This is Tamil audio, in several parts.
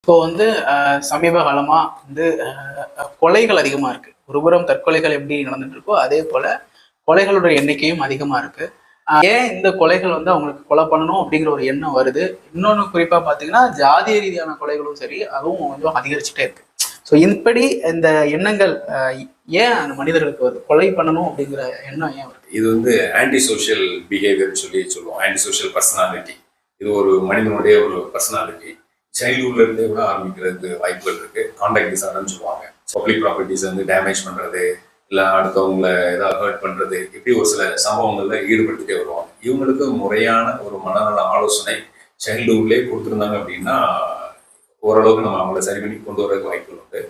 இப்போ வந்து சமீப காலமா வந்து கொலைகள் அதிகமா இருக்கு. ஒருபுறம் தற்கொலைகள் எப்படி நடந்துட்டு இருக்கோ, அதே போல கொலைகளோட எண்ணிக்கையும் அதிகமா இருக்கு. ஏன் இந்த கொலைகள் வந்து அவங்களுக்கு கொலை பண்ணணும் அப்படிங்கிற ஒரு எண்ணம் வருது? இன்னொன்னு குறிப்பா பார்த்தீங்கன்னா, ஜாதிய ரீதியான கொலைகளும் சரி, அதுவும் கொஞ்சம் அதிகரிச்சுட்டே இருக்கு. ஸோ இப்படி இந்த எண்ணங்கள் ஏன் அந்த மனிதர்களுக்கு வருது? கொலை பண்ணணும் அப்படிங்கிற எண்ணம் ஏன் வருது? இது வந்து ஆன்டி சோஷியல் பிஹேவியர்னு சொல்லுவோம். Anti social personality. இது ஒரு மனிதனுடைய ஒரு பர்சனாலிட்டி. சைல்ட்ஹுட்ல இருந்தே கூட ஆரம்பிக்கிறதுக்கு வாய்ப்புகள் இருக்கு. கான்டாக்ட் டிசார்டர்னு சொல்லுவாங்க. பப்ளிக் ப்ராப்பர்ட்டிஸ் வந்து டேமேஜ் பண்றது, இல்லை அடுத்தவங்களை ஏதாவது ஹர்ட் பண்றது, இப்படி ஒரு சில சம்பவங்கள்ல ஈடுபட்டுட்டே வருவாங்க. இவங்களுக்கு முறையான ஒரு மனநல ஆலோசனை சைல்டுஹுட்லேயே கொடுத்துருந்தாங்க அப்படின்னா ஓரளவுக்கு நம்ம அவங்கள சரி பண்ணி கொண்டு வரதுக்கு வாய்ப்புகள் உண்டு.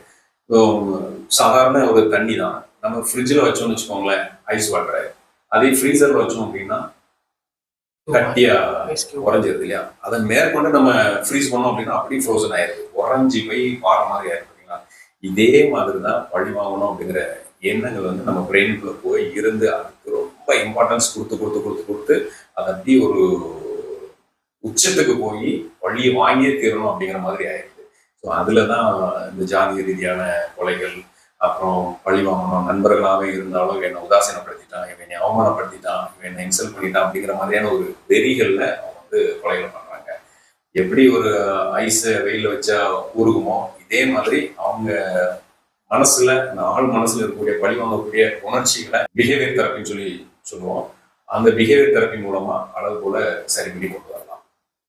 சாதாரண ஒரு தண்ணி தான் நம்ம ஃப்ரிட்ஜில் வச்சோம்னு வச்சுக்கோங்களேன், ஐஸ் வாட்டரை, அதே ஃப்ரீசர்ல வச்சோம் அப்படின்னா கட்டியா உறைஞ்சிருது இல்லையா? அதை மேற்கொண்டு நம்ம ஃப்ரீஸ் பண்ணோம் அப்படின்னா அப்படியே ஃப்ரோசன் ஆயிருக்கு, உறைஞ்சி போய் பாறை மாதிரி ஆயிருக்கு. இதே மாதிரி தான் பழி வாங்கணும் அப்படிங்கிற எண்ணங்கள் வந்து நம்ம பிரெயினுக்குள்ள போய் இருந்து அதுக்கு ரொம்ப இம்பார்ட்டன்ஸ் கொடுத்து கொடுத்து கொடுத்து கொடுத்து அதை அப்படி ஒரு உச்சத்துக்கு போய் பழியை வாங்கியே தீரணும் அப்படிங்கிற மாதிரி ஆயிருக்கு. ஸோ அதுல தான் இந்த ஜாதிய ரீதியான கொலைகள், அப்புறம் பழி வாங்கணும், நண்பர்களாகவே இருந்தாலும் இவனை உதாசீனப்படுத்திட்டான், இவனை அவமானப்படுத்திட்டான், இவனை இன்சல்ட் பண்ணிட்டான் அப்படிங்கிற மாதிரியான ஒரு வெறிகள்ல அவங்க வந்து கொலைகள் பண்றாங்க. எப்படி ஒரு ஐஸ வெயில வச்சா உருகுமோ, இதே மாதிரி அவங்க மனசுல, இந்த ஆள் மனசுல இருக்கக்கூடிய பழி வாங்கக்கூடிய உணர்ச்சிகளை பிஹேவியர் தெரப்பின்னு சொல்லுவோம். அந்த பிஹேவியர் தெரப்பி மூலமா அளவு போல சரி பண்ணி கொண்டு